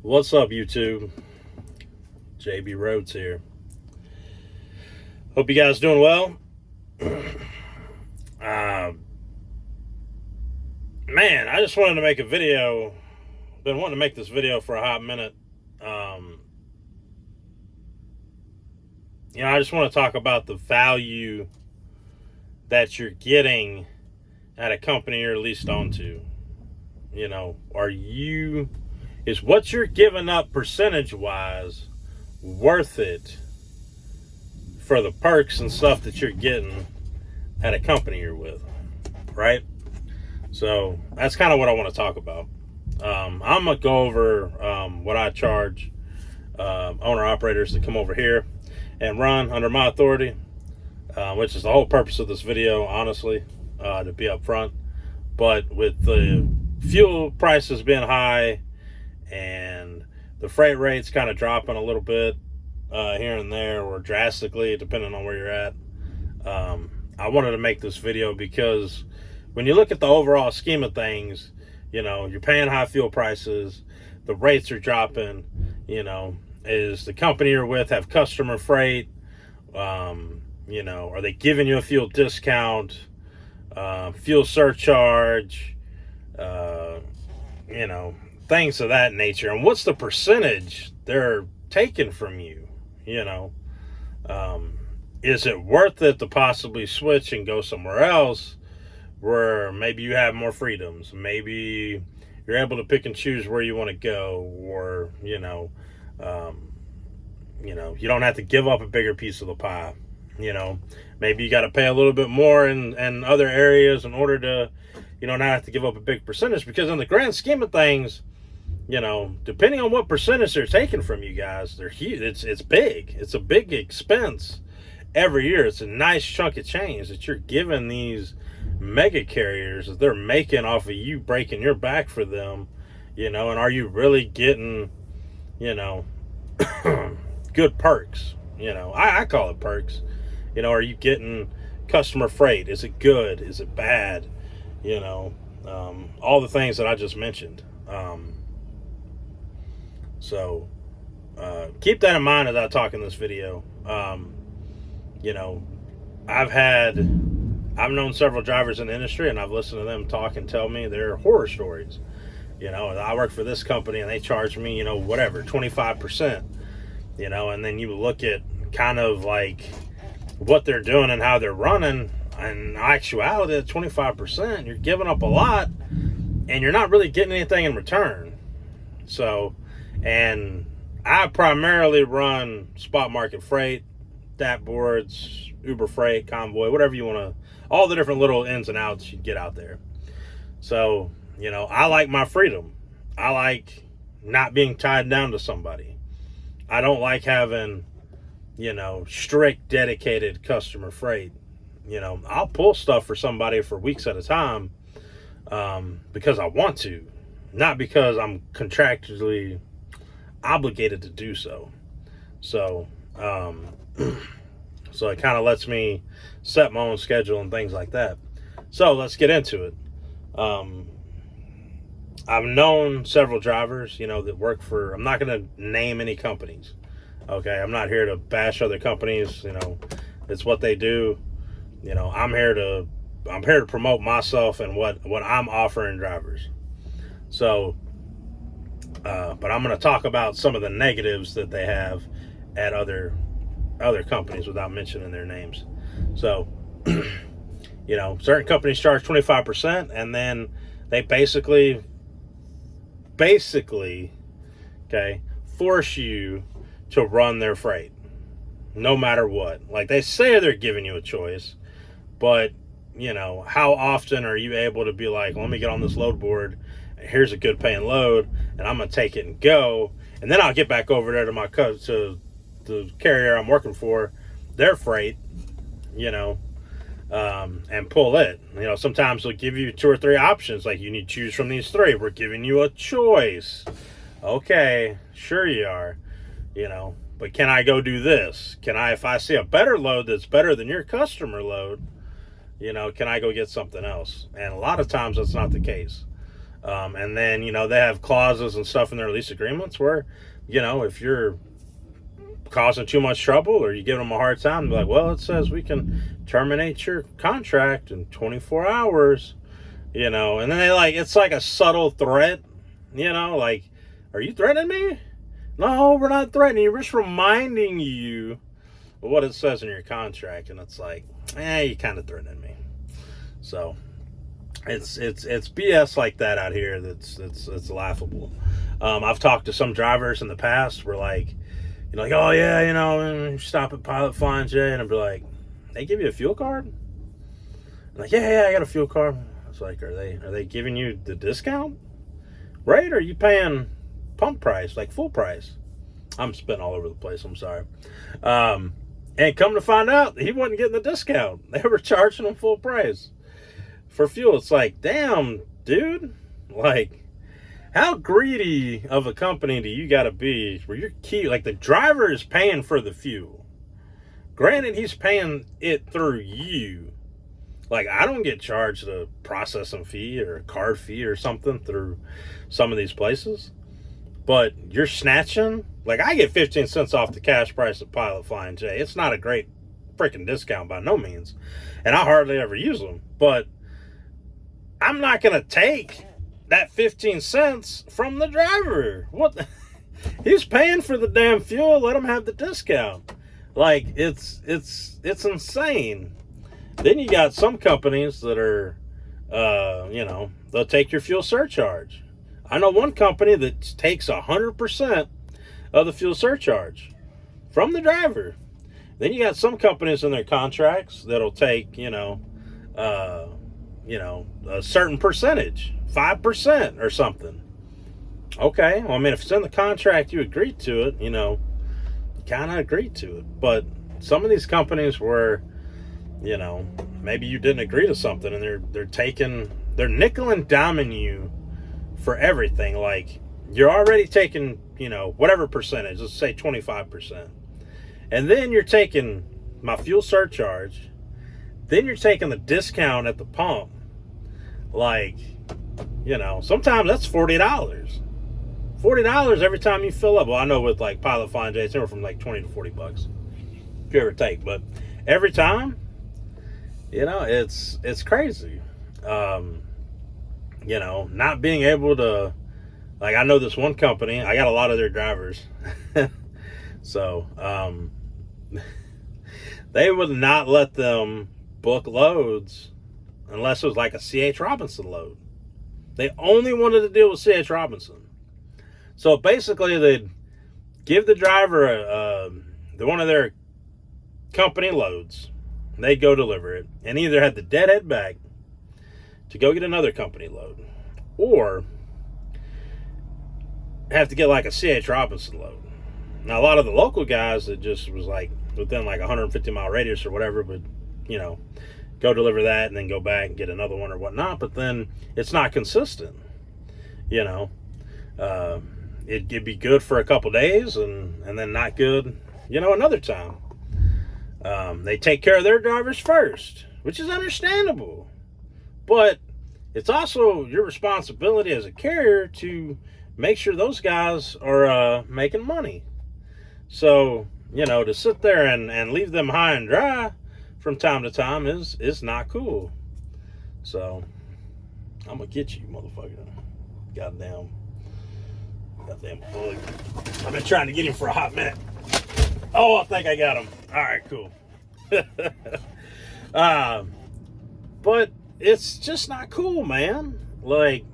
What's up, YouTube? JB Rhodes here. Hope you guys doing well. uh, Man, I just wanted to make a video. Been wanting to make this video for a hot minute. Um, I just want to talk about the value that you're getting at a company you're leased onto. Is what you're giving up percentage-wise worth it for the perks and stuff that you're getting at a company you're with, right? So that's kind of what I want to talk about. I'm going to go over what I charge owner-operators to come over here and run under my authority, which is the whole purpose of this video, honestly, to be upfront. But with the fuel prices being high and the freight rates kind of dropping a little bit here and there, or drastically, depending on where you're at, I wanted to make this video because when you look at the overall scheme of things, you're paying high fuel prices, the rates are dropping, is the company you're with have customer freight? Are they giving you a fuel discount, fuel surcharge, things of that nature? And what's the percentage they're taking from you? Is it worth it to possibly switch and go somewhere else where maybe you have more freedoms? Maybe you're able to pick and choose where you want to go, or you don't have to give up a bigger piece of the pie. Maybe you got to pay a little bit more in other areas in order to not have to give up a big percentage, because in the grand scheme of things, depending on what percentage they're taking from you guys, they're huge. It's big. It's a big expense every year. It's a nice chunk of change that you're giving these mega carriers that they're making off of you breaking your back for them, and are you really getting, good perks? I call it perks. Are you getting customer freight? Is it good? Is it bad? All the things that I just mentioned. So keep that in mind as I talk in this video. I've known several drivers in the industry, and I've listened to them talk and tell me their horror stories. I work for this company and they charge me, whatever, 25%, and then you look at kind of like what they're doing and how they're running. In actuality, at 25%, you're giving up a lot and you're not really getting anything in return. So, and I primarily run spot market freight, DAP boards, Uber Freight, Convoy, whatever you want to, all the different little ins and outs you get out there. So, I like my freedom. I like not being tied down to somebody. I don't like having, strict, dedicated customer freight. I'll pull stuff for somebody for weeks at a time because I want to, not because I'm contractually obligated to do so. So, so it kind of lets me set my own schedule and things like that. So let's get into it. I've known several drivers, that work for, I'm not going to name any companies. Okay. I'm not here to bash other companies. It's what they do. I'm here to promote myself and what I'm offering drivers. So, but I'm going to talk about some of the negatives that they have at other companies without mentioning their names. So, certain companies charge 25%, and then they basically, okay, force you to run their freight no matter what. Like, they say they're giving you a choice, but how often are you able to be like, let me get on this load board, here's a good paying load, and I'm gonna take it and go, and then I'll get back over there to the carrier I'm working for, their freight, and pull it. Sometimes they'll give you 2 or 3 options, like, you need to choose from these 3. We're giving you a choice. Okay, sure you are, but can I go do this? Can I, if I see a better load that's better than your customer load, can I go get something else? And a lot of times that's not the case. And then, they have clauses and stuff in their lease agreements where, if you're causing too much trouble or you give them a hard time, be like, well, it says we can terminate your contract in 24 hours, and then it's like a subtle threat, like, are you threatening me? No, we're not threatening you. We're just reminding you of what it says in your contract. And it's like, you kind of threatening me. So it's BS like that out here. That's laughable. I've talked to some drivers in the past where like, oh yeah, stop at Pilot Flying J, and I'd be like, they give you a fuel card? I'm like, yeah, I got a fuel card. It's like, are they giving you the discount rate, or are you paying pump price, like full price? I'm spitting all over the place, I'm sorry. And come to find out, he wasn't getting the discount. They were charging him full price for fuel. It's like, damn, dude. Like, how greedy of a company do you got to be where you're like the driver is paying for the fuel? Granted, he's paying it through you. Like, I don't get charged a processing fee or a card fee or something through some of these places. But you're snatching. Like, I get 15 cents off the cash price of Pilot Flying J. It's not a great freaking discount by no means. And I hardly ever use them. But I'm not going to take that 15 cents from the driver. What? He's paying for the damn fuel. Let him have the discount. Like, it's insane. Then you got some companies that are, they'll take your fuel surcharge. I know one company that takes 100% of the fuel surcharge from the driver. Then you got some companies in their contracts that'll take, a certain percentage, 5% or something. Okay, well, I mean, if it's in the contract, you agreed to it, you kind of agreed to it. But some of these companies where, maybe you didn't agree to something, and they're nickel and diming you for everything. Like, you're already taking, whatever percentage, let's say 25%. And then you're taking my fuel surcharge. Then you're taking the discount at the pump. Like, sometimes that's $40. $40 every time you fill up. Well, I know with like Pilot Flying J, it's anywhere from like $20 to $40, give or take. But every time, it's crazy. Not being able to, like, I know this one company, I got a lot of their drivers. So, they would not let them book loads unless it was like a C.H. Robinson load. They only wanted to deal with C.H. Robinson. So basically, they'd give the driver one of their company loads. They'd go deliver it, and either had the deadhead back to go get another company load, or have to get like a C.H. Robinson load. Now, a lot of the local guys, it just was like within like 150 mile radius or whatever, but go deliver that and then go back and get another one or whatnot. But then it's not consistent. It'd be good for a couple days and then not good, another time. They take care of their drivers first, which is understandable. But it's also your responsibility as a carrier to make sure those guys are making money. So, to sit there and leave them high and dry from time to time is not cool. So, I'm going to get you, motherfucker. Goddamn bug. I've been trying to get him for a hot minute. Oh, I think I got him. All right, cool. But it's just not cool, man. Like,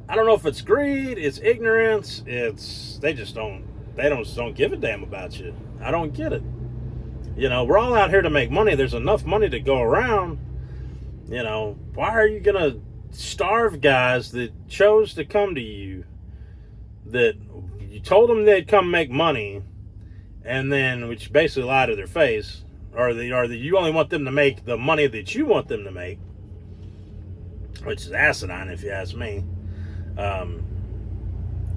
I don't know if it's greed, it's ignorance, they just don't give a damn about you. I don't get it. We're all out here to make money. There's enough money to go around. Why are you gonna starve guys that chose to come to you, that you told them they'd come make money, and then, which basically lied to their face, or that you only want them to make the money that you want them to make, which is asinine if you ask me.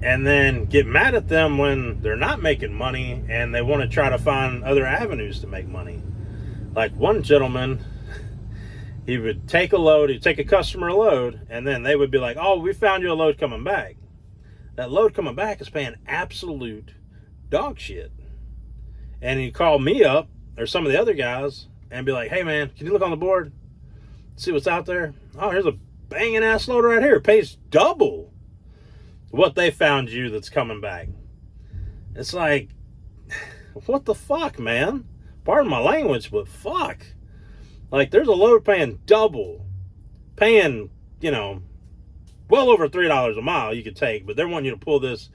And then get mad at them when they're not making money and they want to try to find other avenues to make money. Like one gentleman, He would take a load, he'd take a customer load, and then they would be like, oh, we found you a load coming back. That load coming back is paying absolute dog shit. And he'd call me up, or some of the other guys, and be like, hey man, can you look on the board? See what's out there? Oh, here's a banging ass load right here. It pays double what they found you that's coming back. It's like, what the fuck, man? Pardon my language, but fuck. Like, there's a load paying double, paying, you know, well over $3 a mile you could take, but they're wanting you to pull this,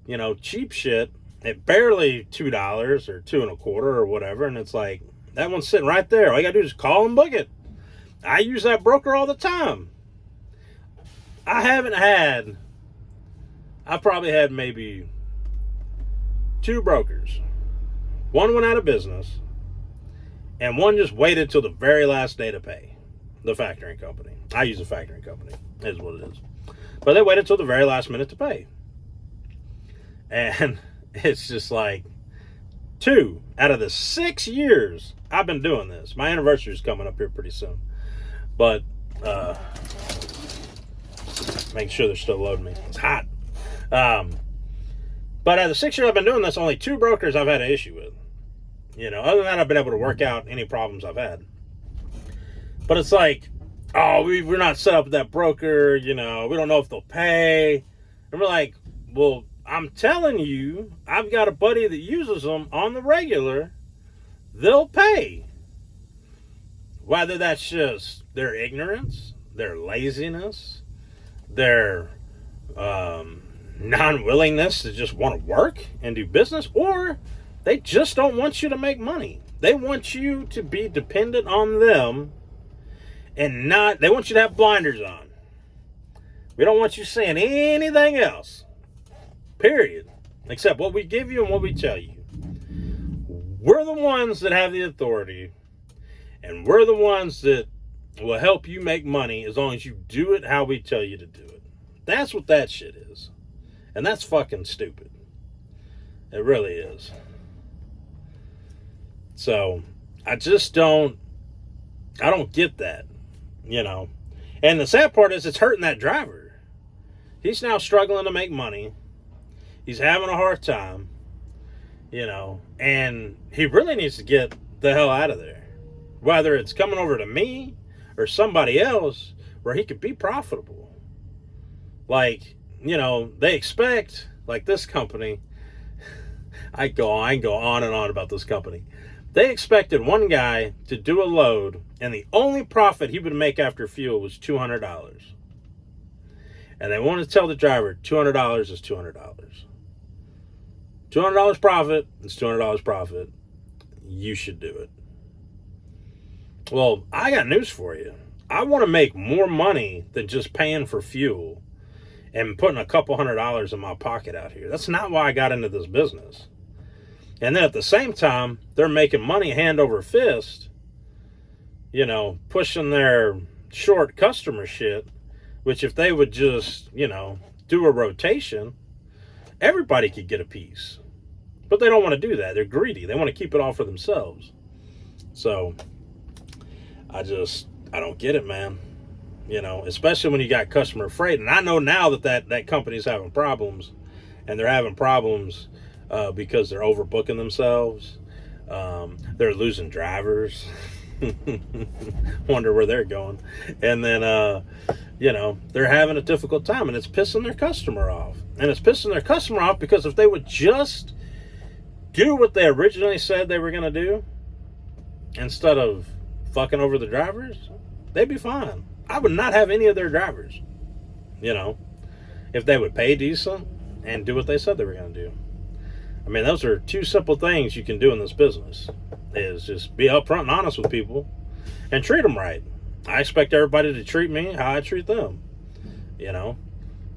you know, cheap shit at barely $2 or $2.25 or whatever, and it's like, that one's sitting right there. All you gotta do is call and book it. I use that broker all the time. I've probably had maybe 2 brokers. One went out of business, and one just waited till the very last day to pay. The factoring company. I use a factoring company, is what it is. But they waited till the very last minute to pay. And it's just like, 2 out of the 6 years I've been doing this. My anniversary is coming up here pretty soon. But, making sure they're still loading me. It's hot. But out of the 6 years I've been doing this, only 2 brokers I've had an issue with. You know, other than that, I've been able to work out any problems I've had. But it's like, oh, we're not set up with that broker, you know, we don't know if they'll pay. And we're like, well, I'm telling you, I've got a buddy that uses them on the regular. They'll pay. Whether that's just their ignorance, their laziness, their non-willingness to just want to work and do business, or they just don't want you to make money. They want you to be dependent on them and they want you to have blinders on. We don't want you saying anything else. Period. Except what we give you and what we tell you. We're the ones that have the authority, and we're the ones that will help you make money as long as you do it how we tell you to do it. That's what that shit is. And that's fucking stupid. It really is. So, I don't get that, you know. And the sad part is it's hurting that driver. He's now struggling to make money. He's having a hard time, you know, and he really needs to get the hell out of there. Whether it's coming over to me or somebody else where he could be profitable. Like, you know, they expect, like this company, I can go on and on about this company. They expected one guy to do a load, and the only profit he would make after fuel was $200. And they wanted to tell the driver $200 is $200. $200 profit is $200 profit. You should do it. Well, I got news for you. I want to make more money than just paying for fuel and putting a couple $100 in my pocket out here. That's not why I got into this business. And then at the same time, they're making money hand over fist, you know, pushing their short customer shit, which if they would just, you know, do a rotation, everybody could get a piece. But they don't want to do that. They're greedy. They want to keep it all for themselves. So, I don't get it, man. You know, especially when you got customer freight. And I know now that company's having problems. And they're having problems because they're overbooking themselves. They're losing drivers. Wonder where they're going. And then, you know, they're having a difficult time. And it's pissing their customer off. And it's pissing their customer off because if they would just do what they originally said they were going to do, instead of fucking over the drivers, they'd be fine. I would not have any of their drivers, you know, if they would pay decent and do what they said they were going to do. I mean, those are 2 simple things you can do in this business, is just be upfront and honest with people and treat them right. I expect everybody to treat me how I treat them. You know,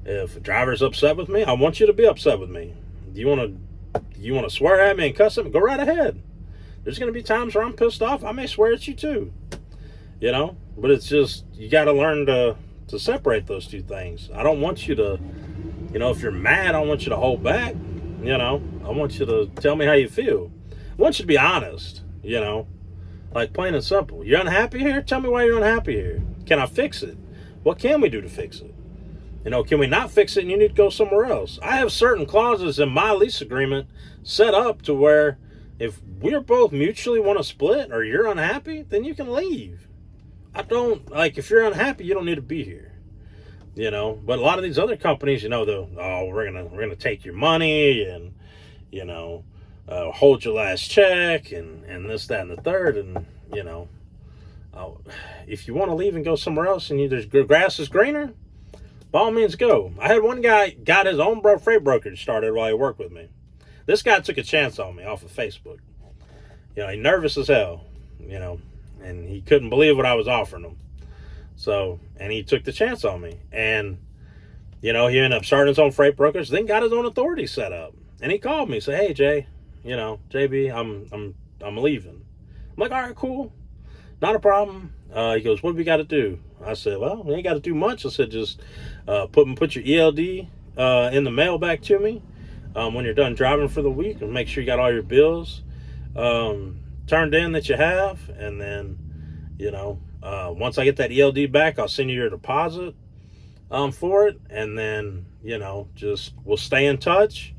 if a driver's upset with me, I want you to be upset with me. Do you want to swear at me and cuss at me? Go right ahead. There's going to be times where I'm pissed off. I may swear at you too. You know, but it's just, you got to learn to separate those 2 things. I don't want you to, you know, if you're mad, I don't want you to hold back. You know, I want you to tell me how you feel. I want you to be honest, you know. Like, plain and simple. You're unhappy here? Tell me why you're unhappy here. Can I fix it? What can we do to fix it? Can we not fix it and you need to go somewhere else? I have certain clauses in my lease agreement set up to where if we're both mutually want to split or you're unhappy, then you can leave. If you're unhappy, you don't need to be here. But a lot of these other companies, we're gonna take your money and, hold your last check and this, that, and the third. And, if you want to leave and go somewhere else and there's grass is greener, by all means go. I had one guy got his own freight brokerage started while he worked with me. This guy took a chance on me off of Facebook. He nervous as hell, and he couldn't believe what I was offering him. So, and he took the chance on me. And, he ended up starting his own freight brokerage, then got his own authority set up. And he called me, said, "Hey, Jay, JB, I'm leaving." I'm like, "All right, cool. Not a problem." He goes, "What do we got to do?" I said, "Well, we ain't got to do much." I said, "Just put your ELD in the mail back to me when you're done driving for the week, and make sure you got all your bills turned in that you have. And then, once I get that ELD back, I'll send you your deposit for it. And then, we'll stay in touch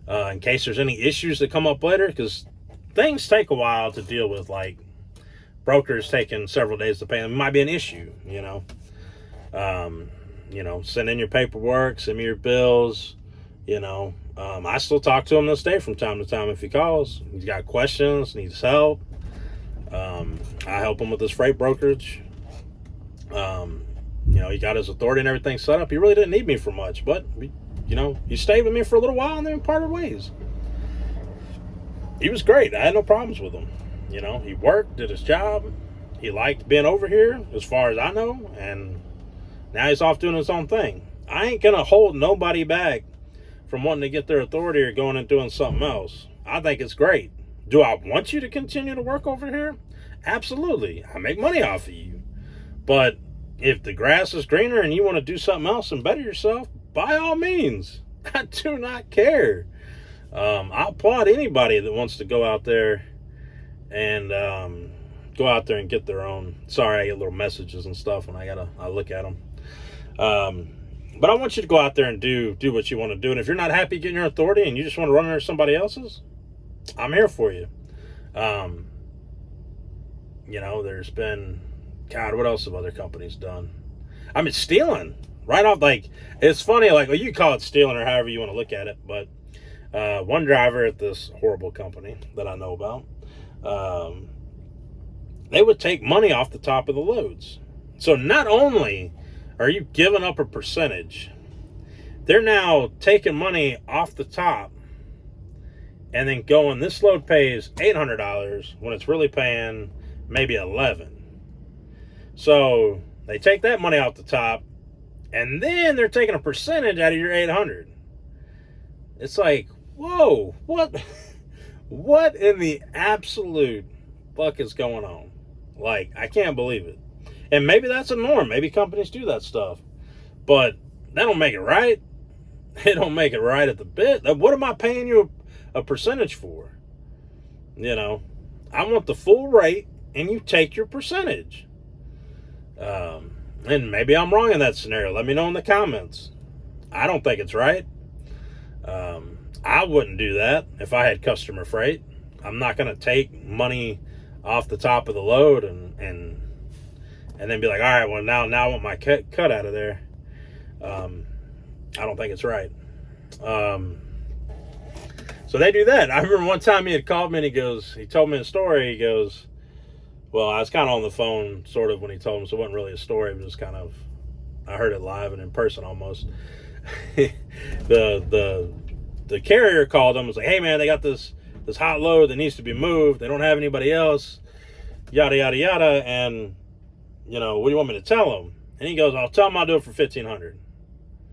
in case there's any issues that come up later, because things take a while to deal with, like brokers taking several days to pay. It might be an issue, send in your paperwork, send me your bills, I still talk to him this day from time to time if he calls. He's got questions, needs help. I help him with his freight brokerage. He got his authority and everything set up. He really didn't need me for much, but, he stayed with me for a little while and then parted ways. He was great. I had no problems with him. He worked, did his job. He liked being over here, as far as I know, and now he's off doing his own thing. I ain't going to hold nobody back from wanting to get their authority or going and doing something else. I think it's great. Do I want you to continue to work over here? Absolutely. I make money off of you. But if the grass is greener and you want to do something else and better yourself, by all means. I do not care. I applaud anybody that wants to go out there and get their own. Sorry, I get little messages and stuff and I look at them. But I want you to go out there and do what you want to do. And if you're not happy getting your authority and you just want to run under somebody else's, I'm here for you. There's been, God, what else have other companies done? I mean, stealing right off. Like, it's funny, like, well, you call it stealing or however you want to look at it. But one driver at this horrible company that I know about, they would take money off the top of the loads. So not only are you giving up a percentage, they're now taking money off the top and then going, this load pays $800 when it's really paying maybe $11. So they take that money off the top and then they're taking a percentage out of your $800. It's like, whoa, what in the absolute fuck is going on? Like, I can't believe it. And maybe that's a norm. Maybe companies do that stuff. But that don't make it right. It don't make it right at the bit. What am I paying you a percentage for? I want the full rate and you take your percentage. And maybe I'm wrong in that scenario. Let me know in the comments. I don't think it's right. I wouldn't do that if I had customer freight. I'm not going to take money off the top of the load and then be like, all right, well, now I want my cut out of there. I don't think it's right. So they do that. I remember one time he had called me and he told me a story. He goes, well, I was kind of on the phone sort of when he told me, so it wasn't really a story. It was just kind of, I heard it live and in person almost. The carrier called him and was like, hey man, they got this hot load that needs to be moved. They don't have anybody else, yada, yada, yada. And, what do you want me to tell them? And he goes, I'll tell them I'll do it for $1,500.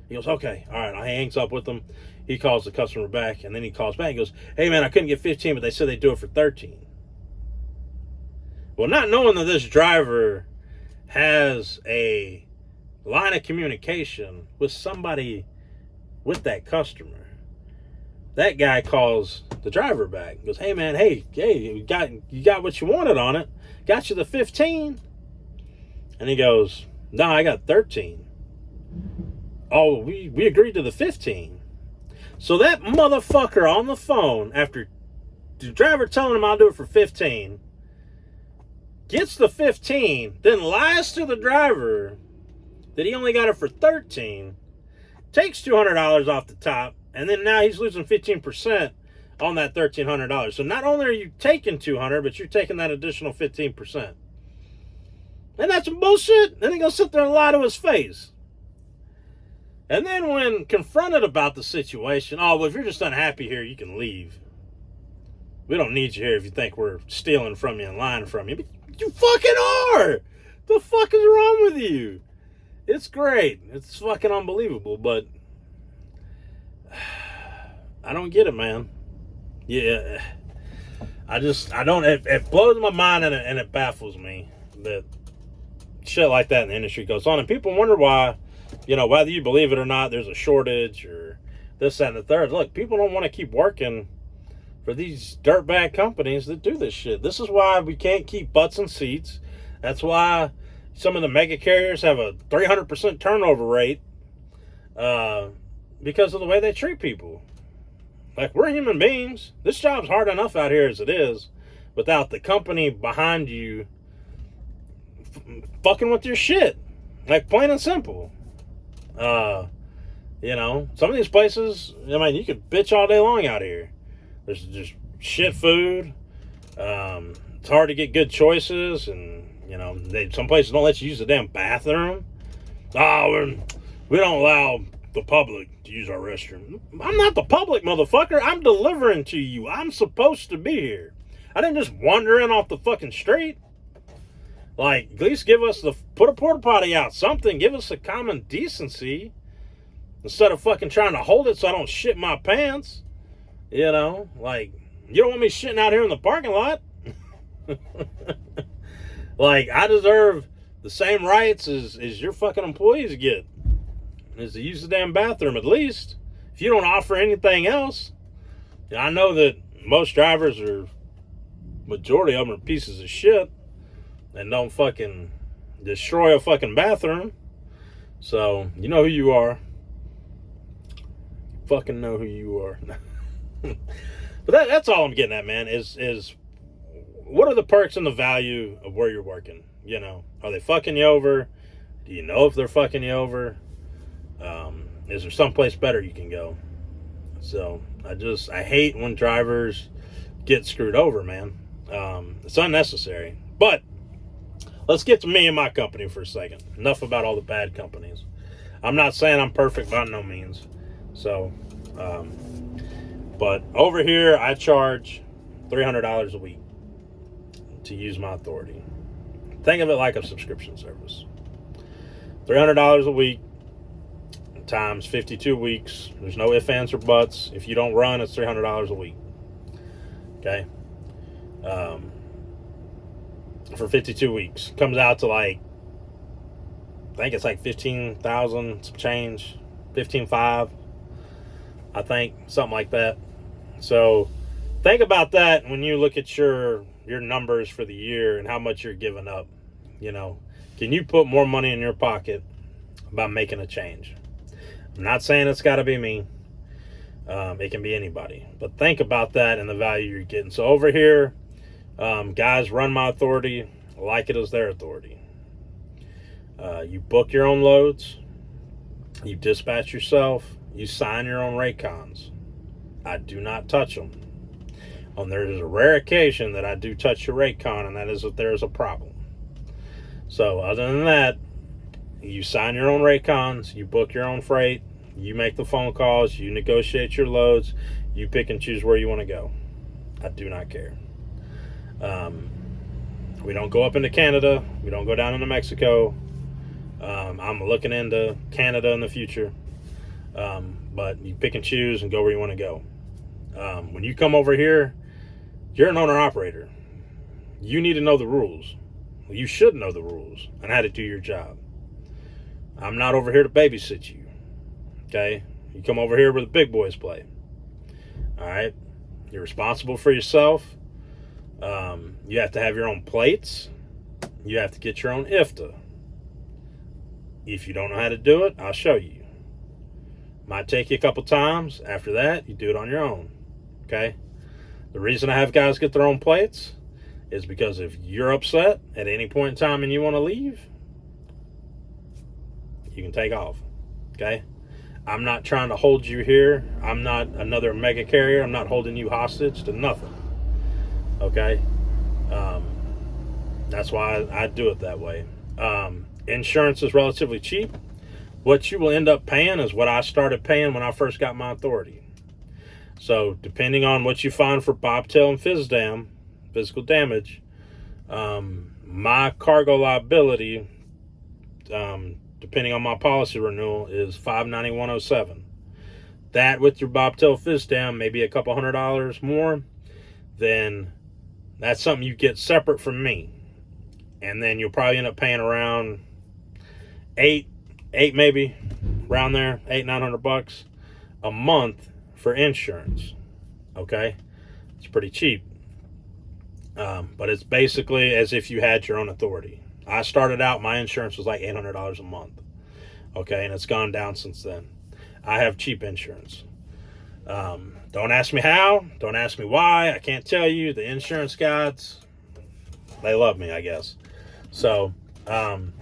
He goes, okay, all right. He hangs up with them. He calls the customer back, and then he calls back. He goes, hey man, I couldn't get 15, but they said they'd do it for 13. Well, not knowing that this driver has a line of communication with somebody with that customer, That guy calls the driver back. Goes, hey man, hey, you got what you wanted on it. Got you the 15. And he goes, no, I got 13. Oh, we agreed to the 15. So that motherfucker on the phone, after the driver telling him I'll do it for 15, gets the 15, then lies to the driver that he only got it for 13, takes $200 off the top, and then now he's losing 15% on that $1,300. So not only are you taking $200, but you're taking that additional 15%. And that's some bullshit. Then he gonna sit there and lie to his face. And then when confronted about the situation, oh, well, if you're just unhappy here, you can leave. We don't need you here if you think we're stealing from you and lying from you. But you fucking are! The fuck is wrong with you? It's great. It's fucking unbelievable, but I don't get it, man. Yeah. I don't, it blows my mind and it baffles me that shit like that in the industry goes on. And people wonder why, whether you believe it or not, there's a shortage or this, that, and the third. Look, people don't want to keep working for these dirtbag companies that do this shit. This is why we can't keep butts in seats. That's why some of the mega carriers have a 300% turnover rate because of the way they treat people. Like, we're human beings. This job's hard enough out here as it is without the company behind you fucking with your shit. Like, plain and simple. Some of these places, you could bitch all day long out here. There's just shit food. It's hard to get good choices, and some places don't let you use the damn bathroom. Oh, we don't allow the public to use our restroom. I'm not the public, motherfucker. I'm delivering to you. I'm supposed to be here. I didn't just wander in off the fucking street. Like, at least put a porta potty out, something. Give us a common decency instead of fucking trying to hold it so I don't shit my pants. Like, you don't want me shitting out here in the parking lot. Like, I deserve the same rights as your fucking employees get, is to use the damn bathroom at least. If you don't offer anything else, I know that most drivers majority of them are pieces of shit and don't fucking destroy a fucking bathroom. So, you know who you are. Fucking know who you are. But that's all I'm getting at, man, is what are the perks and the value of where you're working? Are they fucking you over? Do you know if they're fucking you over? Is there someplace better you can go? So I hate when drivers get screwed over, man. It's unnecessary. But let's get to me and my company for a second. Enough about all the bad companies. I'm not saying I'm perfect by no means. So, but over here, I charge $300 a week to use my authority. Think of it like a subscription service. $300 a week times 52 weeks. There's no ifs, ands, or buts. If you don't run, it's $300 a week. Okay? For 52 weeks. Comes out to I think it's like 15,000 some change. 15,500. I think, something like that. So think about that when you look at your numbers for the year and how much you're giving up. Can you put more money in your pocket by making a change? I'm not saying it's got to be me. It can be anybody. But think about that and the value you're getting. So over here, guys run my authority like it is their authority. You book your own loads. You dispatch yourself. You sign your own rate cons. I do not touch them. There is a rare occasion that I do touch your rate con, and that is if there is a problem. So other than that, you sign your own rate cons, you book your own freight, you make the phone calls, you negotiate your loads, you pick and choose where you want to go. I do not care. We don't go up into Canada. We don't go down into Mexico. I'm looking into Canada in the future. But you pick and choose and go where you want to go. When you come over here, you're an owner-operator. You need to know the rules. You should know the rules and how to do your job. I'm not over here to babysit you. Okay? You come over here where the big boys play. All right. You're responsible for yourself. You have to have your own plates. You have to get your own IFTA. If you don't know how to do it, I'll show you. Might take you a couple times. After that, you do it on your own. Okay? The reason I have guys get their own plates is because if you're upset at any point in time and you want to leave, you can take off. Okay? I'm not trying to hold you here. I'm not another mega carrier. I'm not holding you hostage to nothing. Okay? That's why I do it that way. Insurance is relatively cheap. What you will end up paying is what I started paying when I first got my authority. So depending on what you find for bobtail and physical damage, my cargo liability, depending on my policy renewal, is $591.07. That with your bobtail FizDam, maybe a couple $100 more, then that's something you get separate from me. And then you'll probably end up paying around eight maybe, around there, $800-900 a month for insurance. Okay? It's pretty cheap. But it's basically as if you had your own authority. I started out, my insurance was like $800 a month. Okay? And it's gone down since then. I have cheap insurance. Don't ask me how. Don't ask me why. I can't tell you. The insurance gods, they love me, I guess. So, trying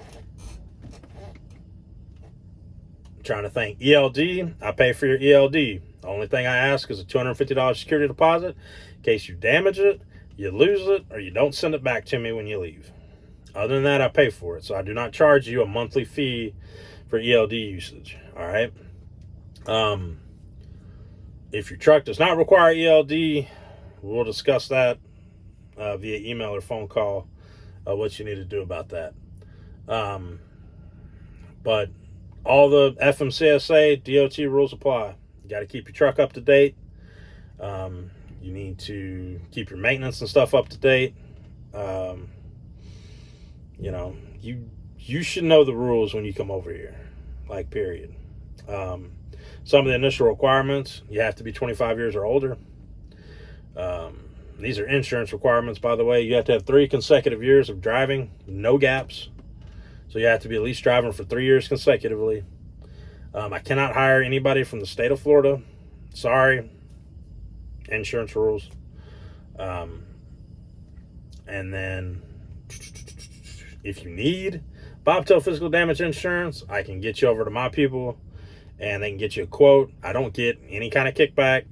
to think. ELD, I pay for your ELD. The only thing I ask is a $250 security deposit in case you damage it, you lose it, or you don't send it back to me when you leave. Other than that, I pay for it. So I do not charge you a monthly fee for ELD usage. All right. If your truck does not require ELD, we'll discuss that via email or phone call, what you need to do about that. But all the FMCSA, DOT rules apply. You got to keep your truck up to date. You need to keep your maintenance and stuff up to date. You know, you should know the rules when you come over here, like, period. Some of the initial requirements, you have to be 25 years or older. These are insurance requirements, by the way. You have to have 3 consecutive years of driving, no gaps. So you have to be at least driving for 3 years consecutively. I cannot hire anybody from the state of Florida. Sorry. Insurance rules. And then if you need bobtail physical damage insurance, I can get you over to my people and they can get you a quote. I don't get any kind of kickback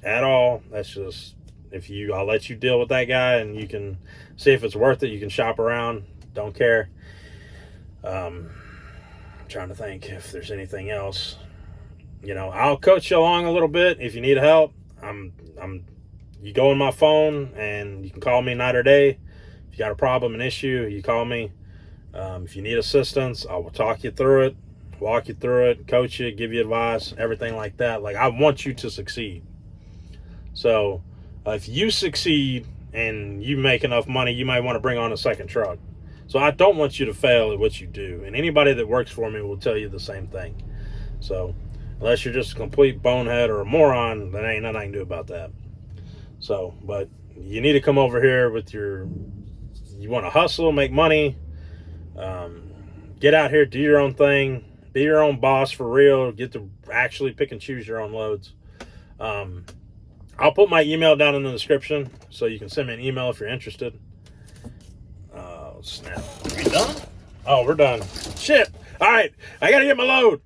at all. That's just, I'll let you deal with that guy and you can see if it's worth it. You can shop around. Don't care. I'm trying to think if there's anything else. You know, I'll coach you along a little bit if you need help. You go on my phone and you can call me night or day. If you got a problem, an issue, you call me. If you need assistance, I will talk you through it, walk you through it, coach you, give you advice, everything like that. Like, I want you to succeed. So if you succeed and you make enough money, you might want to bring on a second truck. So I don't want you to fail at what you do. And anybody that works for me will tell you the same thing. So unless you're just a complete bonehead or a moron, then ain't nothing I can do about that. So, but you need to come over here with you want to hustle, make money, get out here, do your own thing, be your own boss for real, get to actually pick and choose your own loads. I'll put my email down in the description so you can send me an email if you're interested. Snap. Are we done? Oh, we're done. Shit. All right. I got to get my load.